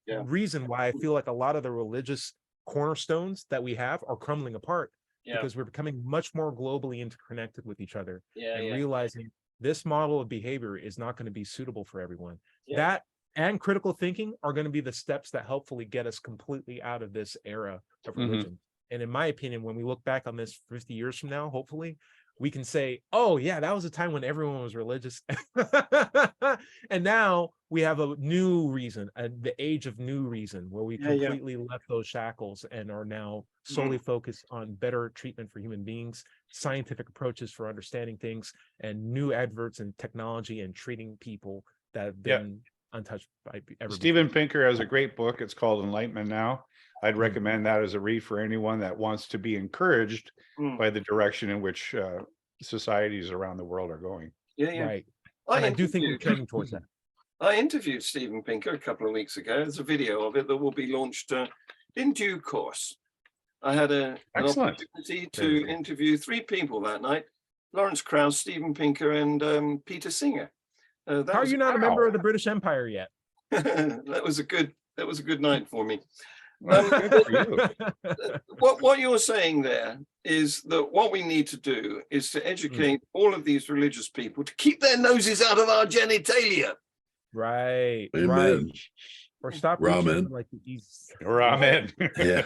reason why I feel like a lot of the religious cornerstones that we have are crumbling apart, because we're becoming much more globally interconnected with each other and realizing this model of behavior is not going to be suitable for everyone. That and critical thinking are going to be the steps that hopefully get us completely out of this era of religion. And in my opinion, when we look back on this 50 years from now, hopefully we can say, oh yeah, that was a time when everyone was religious. And now we have a new reason, the age of new reason, where we completely left those shackles and are now solely focused on better treatment for human beings, scientific approaches for understanding things, and new adverts and technology and treating people that have been untouched by ever. Steven Pinker has a great book. It's called Enlightenment Now. I'd recommend that as a read for anyone that wants to be encouraged by the direction in which societies around the world are going. Right. And I do think we're trending towards that. I interviewed Steven Pinker a couple of weeks ago. There's a video of it that will be launched in due course. I had an opportunity to interview 3 people that night: Lawrence Krauss, Steven Pinker, and Peter Singer. How are you not a member of the British Empire yet? That was a good night for me. What you're saying there is that what we need to do is to educate all of these religious people to keep their noses out of our genitalia. Right. Amen. Right. Or stop Ramen. reaching like the East. Ramen. Yeah.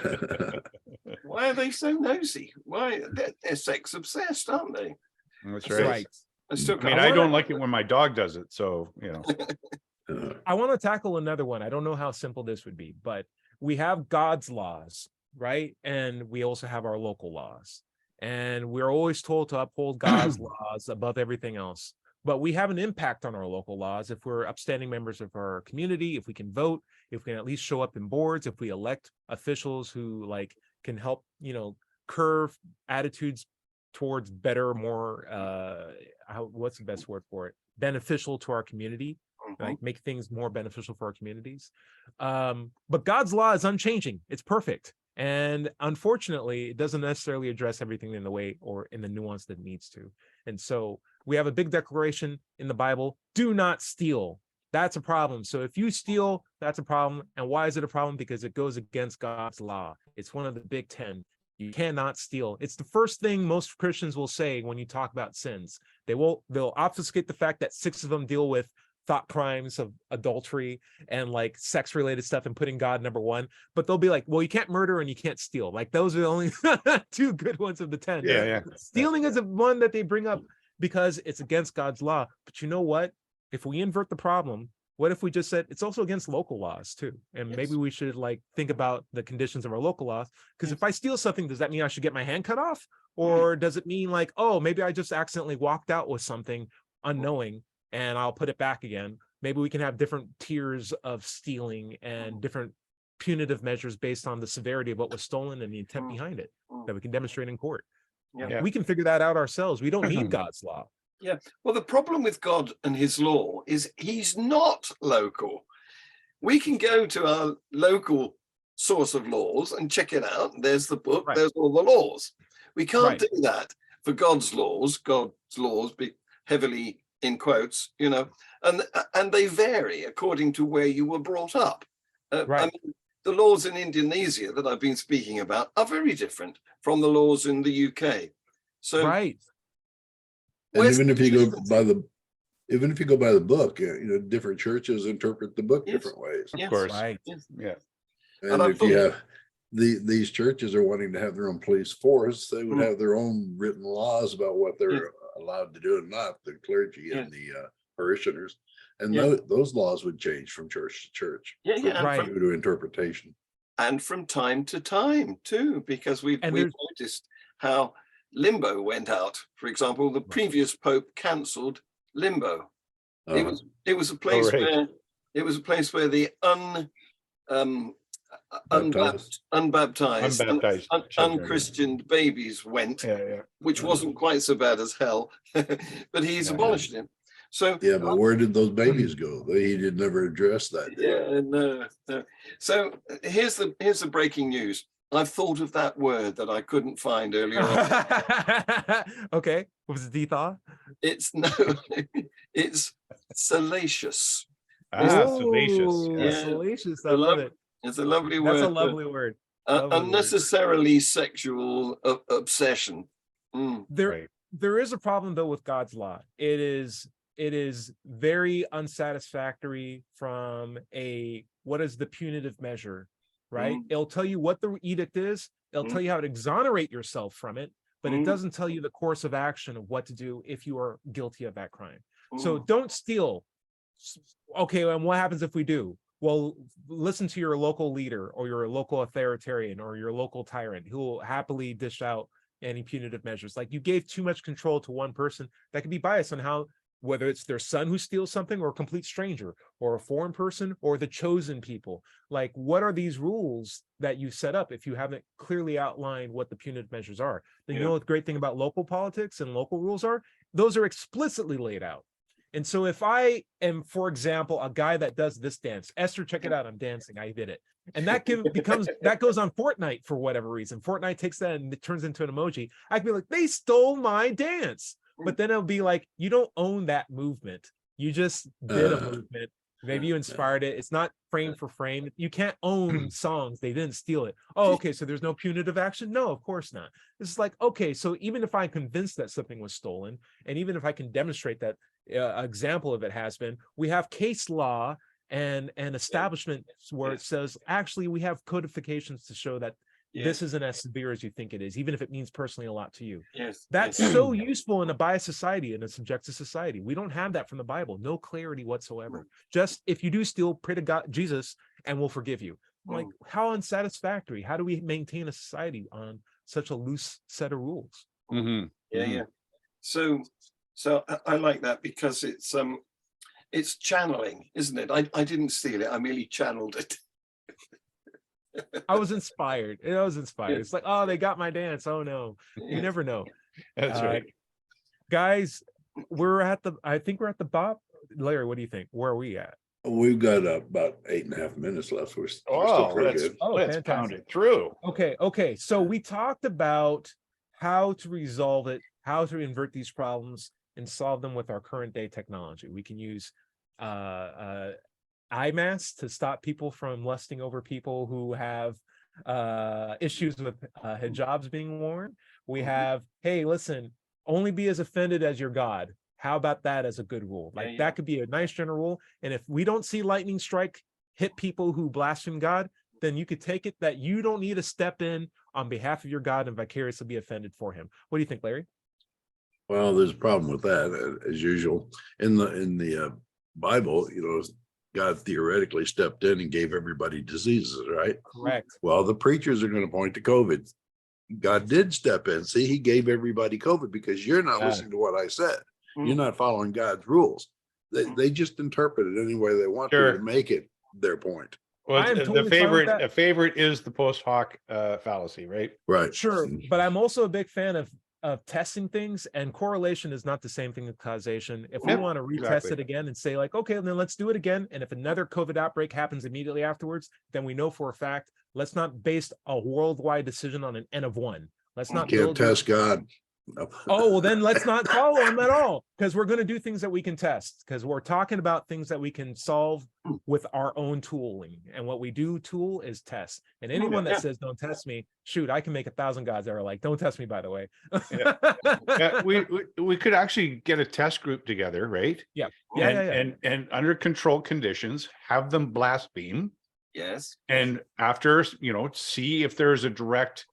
Why are they so nosy? Why they're sex obsessed, aren't they? That's That's right. right. I don't like it when my dog does it. So, you know. I want to tackle another one. I don't know how simple this would be, but we have God's laws, right? And we also have our local laws. And we're always told to uphold God's laws above everything else. But we have an impact on our local laws if we're upstanding members of our community, if we can vote, if we can at least show up in boards, if we elect officials who like can help, curve attitudes towards better, more, what's the best word for it? Beneficial to our community. Like make things more beneficial for our communities. But God's law is unchanging. It's perfect. And unfortunately, it doesn't necessarily address everything in the way or in the nuance that it needs to. And so we have a big declaration in the Bible: do not steal. That's a problem. So if you steal, that's a problem. And why is it a problem? Because it goes against God's law. It's one of the big 10. You cannot steal. It's the first thing most Christians will say when you talk about sins. They'll obfuscate the fact that 6 of them deal with thought crimes of adultery and like sex related stuff and putting God number one, but they'll be like, well, you can't murder and you can't steal. Like those are the only two good ones of the 10. Yeah. Stealing is the one that they bring up because it's against God's law. But you know what? If we invert the problem, what if we just said it's also against local laws too? And maybe we should like think about the conditions of our local laws. Because if I steal something, does that mean I should get my hand cut off? Or does it mean like, oh, maybe I just accidentally walked out with something unknowing and I'll put it back again? Maybe we can have different tiers of stealing and different punitive measures based on the severity of what was stolen and the intent behind it that we can demonstrate in court. Yeah. We can figure that out ourselves. We don't need God's law. Yeah. Well, the problem with God and his law is he's not local. We can go to our local source of laws and check it out. There's the book, there's all the laws. We can't do that for God's laws. God's laws be heavily in quotes, you know, and they vary according to where you were brought up. I mean, the laws in Indonesia that I've been speaking about are very different from the laws in the UK. So and even if you go by the book, you know, different churches interpret the book different ways. Of course. Yeah. And if you have these churches are wanting to have their own police force, they would have their own written laws about what they're allowed to do and not, the clergy and the parishioners. And those laws would change from church to church. Due to interpretation. And from time to time too, because we've noticed how limbo went out. For example, the previous Pope cancelled limbo. It was a place where the unbaptized, unchristianed babies went, which wasn't quite so bad as hell, but he's abolished it. So but where did those babies go? He did never address that. No. So here's the breaking news. I've thought of that word that I couldn't find earlier on. Okay, what was the thought? It's salacious. Salacious. Salacious. I love it. It's a lovely word. That's a lovely word. Unnecessarily sexual obsession. There is a problem though with God's law. It is very unsatisfactory from what is the punitive measure, right? It'll tell you what the edict is. It'll tell you how to exonerate yourself from it, but it doesn't tell you the course of action of what to do if you are guilty of that crime. So don't steal. Okay, and what happens if we do? Well, listen to your local leader or your local authoritarian or your local tyrant who will happily dish out any punitive measures. Like you gave too much control to one person that could be biased on how, whether it's their son who steals something or a complete stranger or a foreign person or the chosen people. Like, what are these rules that you set up if you haven't clearly outlined what the punitive measures are? Then you know what the great thing about local politics and local rules are? Those are explicitly laid out. And so if I am, for example, a guy that does this dance, Esther, check it out, I'm dancing, I did it. And that that goes on Fortnite for whatever reason. Fortnite takes that and it turns into an emoji. I can be like, they stole my dance. But then it'll be like, you don't own that movement. You just did a movement. Maybe you inspired it. It's not frame for frame. You can't own songs. They didn't steal it. Oh, okay. So there's no punitive action? No, of course not. It's like, okay, so even if I'm convinced that something was stolen, and even if I can demonstrate that example of it has been, we have case law and establishment where it says, actually, we have codifications to show that this isn't as severe as you think it is, even if it means personally a lot to you. That's so useful in a biased society, in a subjective society. We don't have that from the Bible. No clarity whatsoever. Just if you do steal, pray to God, Jesus, and we'll forgive you. Like, how unsatisfactory. How do we maintain a society on such a loose set of rules? So I like that because it's channeling, isn't it? I didn't steal it. I merely channeled it. I was inspired. It's like, oh, they got my dance. Oh no, you never know. That's right, guys. I think we're at the bottom. Larry, what do you think? Where are we at? We've got about 8.5 minutes left. We're still pretty good. Let's pound it through. Okay. So we talked about how to resolve it, how to invert these problems and solve them with our current day technology. We can use IMAS to stop people from lusting over people who have issues with hijabs being worn. We have, hey, listen, only be as offended as your God. How about that as a good rule? Like Yeah. that could be a nice general rule. And if we don't see lightning strike hit people who blaspheme God, then you could take it that you don't need to step in on behalf of your God and vicariously be offended for him. What do you think, Larry? Well, there's a problem with that, as usual. In the Bible, God theoretically stepped in and gave everybody diseases, right? Correct. Well, the preachers are going to point to COVID. God did step in. See, he gave everybody COVID because you're not listening to what I said. You're not following God's rules. They just interpret it any way they want to make it their point. Well, I am the totally fine with favorite, that. a favorite is the post hoc fallacy, right? Right. Sure, but I'm also a big fan of testing things, and correlation is not the same thing as causation. If we Yep, want to retest exactly. it again and say like, okay, then let's do it again. And if another COVID outbreak happens immediately afterwards, then we know for a fact, let's not base a worldwide decision on an N of one. Let's not Can't test God. No. Oh, well, then let's not follow him at all, because we're going to do things that we can test, because we're talking about things that we can solve with our own tooling. And what we do tool is test. And anyone that says, don't test me, shoot, I can make 1,000 gods that are like, don't test me, by the way. Yeah, we could actually get a test group together, right? Yeah. And under controlled conditions, have them blaspheme. Yes. And after, see if there's a direct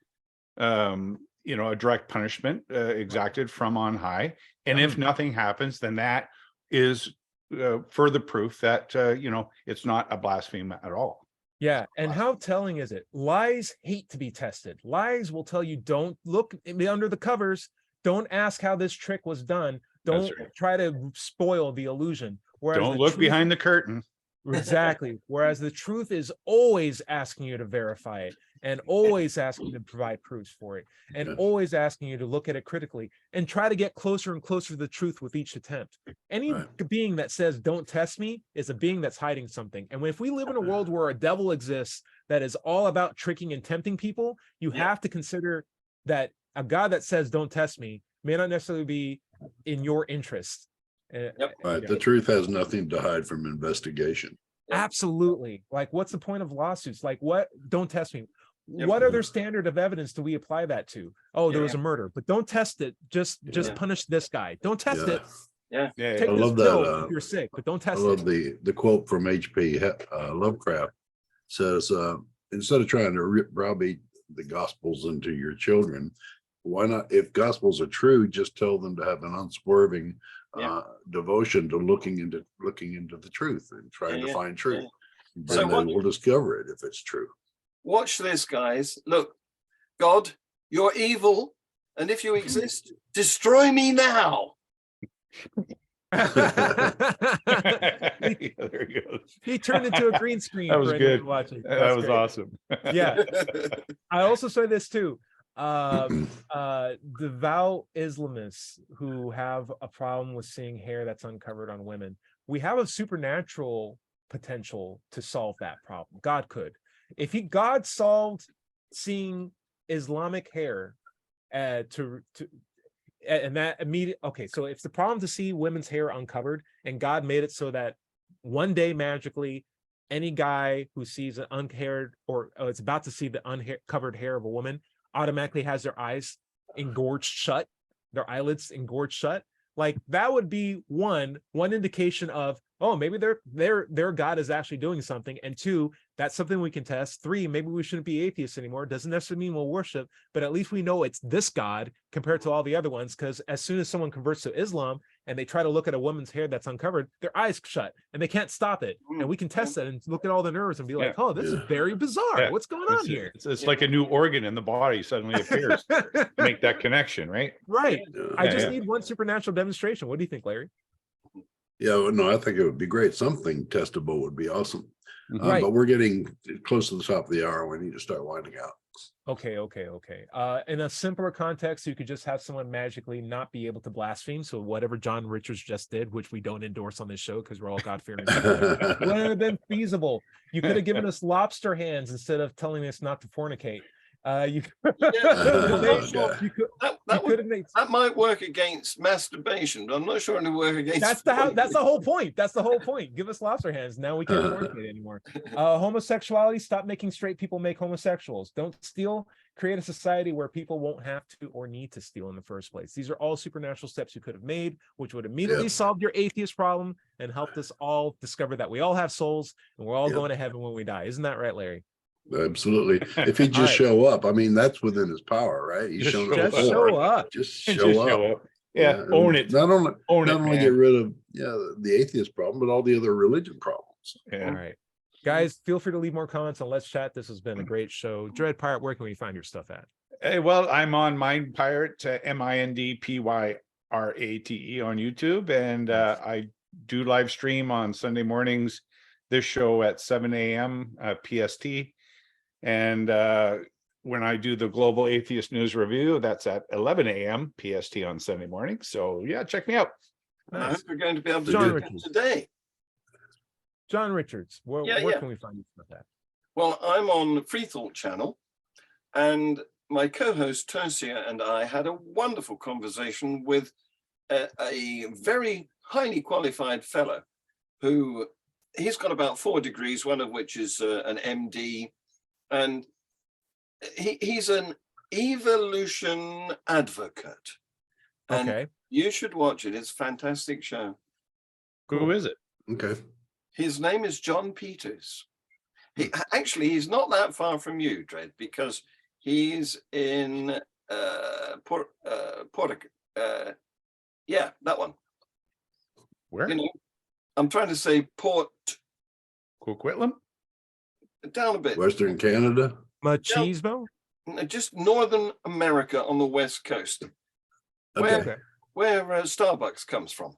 a direct punishment exacted from on high. And if nothing happens, then that is further proof that, it's not a blasphemy at all. Yeah. And how telling is it? Lies hate to be tested. Lies will tell you, don't look under the covers. Don't ask how this trick was done. Don't try to spoil the illusion. Whereas don't look behind the curtain. Exactly. Whereas the truth is always asking you to verify it, and always asking you to provide proofs for it, and always asking you to look at it critically and try to get closer and closer to the truth with each attempt. Any being that says, don't test me, is a being that's hiding something. And if we live in a world where a devil exists that is all about tricking and tempting people, you have to consider that a God that says, don't test me, may not necessarily be in your interest. Right. The truth has nothing to hide from investigation. Absolutely. Like, what's the point of lawsuits? Like, what? Don't test me. What other standard of evidence do we apply that to? Oh, there was a murder, but don't test it. Just punish this guy. Don't test it. Take I this love pill that. if you're sick, but don't test I love it. the quote from H.P. Lovecraft says, instead of trying to browbeat the gospels into your children, why not, if gospels are true, just tell them to have an unswerving devotion to looking into the truth and trying to find truth. Then they will discover it if it's true. Watch this, guys. Look, God, you're evil, and if you exist, destroy me now. There he goes. He turned into a green screen. That was for good. Watching. That was great. awesome. Yeah. I also say this too. Devout Islamists who have a problem with seeing hair that's uncovered on women, we have a supernatural potential to solve that problem. God could. If God solved seeing Islamic hair and that immediate, okay, so if the problem to see women's hair uncovered, and God made it so that one day magically any guy who sees an unhaired or is about to see the uncovered hair of a woman automatically has their eyes engorged shut, their eyelids engorged shut, like that would be one indication of, oh, maybe their God is actually doing something. And two, that's something we can test. Three, maybe we shouldn't be atheists anymore. Doesn't necessarily mean we'll worship, but at least we know it's this God compared to all the other ones. Because as soon as someone converts to Islam and they try to look at a woman's hair that's uncovered, their eyes shut and they can't stop it. And we can test that and look at all the nerves and be like, oh, this is very bizarre. What's going on here? It's like a new organ in the body suddenly appears to make that connection, right? Right. I just need one supernatural demonstration. What do you think, Larry? Yeah, well, no, I think it would be great. Something testable would be awesome. Right. But we're getting close to the top of the hour. We need to start winding out. Okay. In a simpler context, you could just have someone magically not be able to blaspheme. So whatever John Richards just did, which we don't endorse on this show because we're all God-fearing people, would have been feasible. You could have given us lobster hands instead of telling us not to fornicate. You Yeah. you could That you could have made that might work against masturbation, but I'm not sure it'll work against. that's the whole point. That's the whole point. Give us lobster hands. Now we can't fornicate anymore. Homosexuality, stop making straight people make homosexuals. Don't steal. Create a society where people won't have to or need to steal in the first place. These are all supernatural steps you could have made, which would immediately solve your atheist problem and helped us all discover that we all have souls and we're all going to heaven when we die. Isn't that right, Larry? Absolutely. If he just All right. show up, I mean, that's within his power, right? He's Just shown show up up. Just before. show up. Just And show just up. show up. Yeah, and own it. Not only Man. get rid of the atheist problem, but all the other religion problems. Yeah. All right. Guys, feel free to leave more comments on Let's Chat. This has been a great show. Dread Pirate, where can we find your stuff at? Hey, well, I'm on Mind Pirate, MINDPYRATE on YouTube, and I do live stream on Sunday mornings. This show at 7 a.m. PST, and when I do the Global Atheist News Review, that's at 11 a.m. PST on Sunday morning. So yeah, check me out. And I hope we're going to be able to John do that Richards. today. John Richards, where can we find you stuff at? Well, I'm on the Free Thought channel, and my co-host Tercia and I had a wonderful conversation with a very highly qualified fellow who he's got about 4 degrees, one of which is an MD, and he's an evolution advocate. And Okay. you should watch it. It's a fantastic show. Who is it? Okay. His name is John Peters. He's not that far from you, Dread, because he's in yeah, that one. Where? You know, I'm trying to say Port Coquitlam? down a bit, Western Canada. Machismo? just Northern America on the West Coast, Okay. Okay. where Starbucks comes from.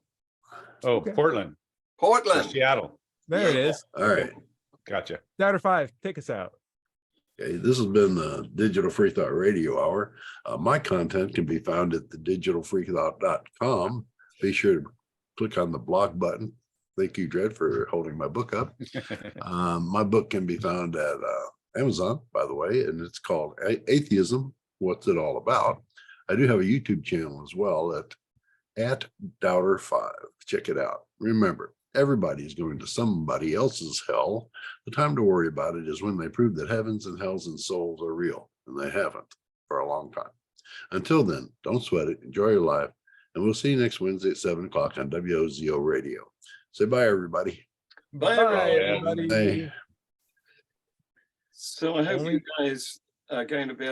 Oh, Okay. Portland. Portland. Or Seattle. There it Yeah. is. All right. Gotcha. Doubter 5, take us out. Okay, this has been the Digital Free Thought Radio Hour. My content can be found at thedigitalfreethought.com. Be sure to click on the blog button. Thank you, Dread, for holding my book up. My book can be found at Amazon, by the way, and it's called Atheism, What's It All About? I do have a YouTube channel as well at Doubter5. Check it out. Remember, everybody is going to somebody else's hell. The time to worry about it is when they prove that heavens and hells and souls are real, and they haven't for a long time. Until then, don't sweat it. Enjoy your life, and we'll see you next Wednesday at 7 o'clock on WOZO Radio. Say bye, everybody. Bye, everybody. Hey. So I hope you guys are going to be able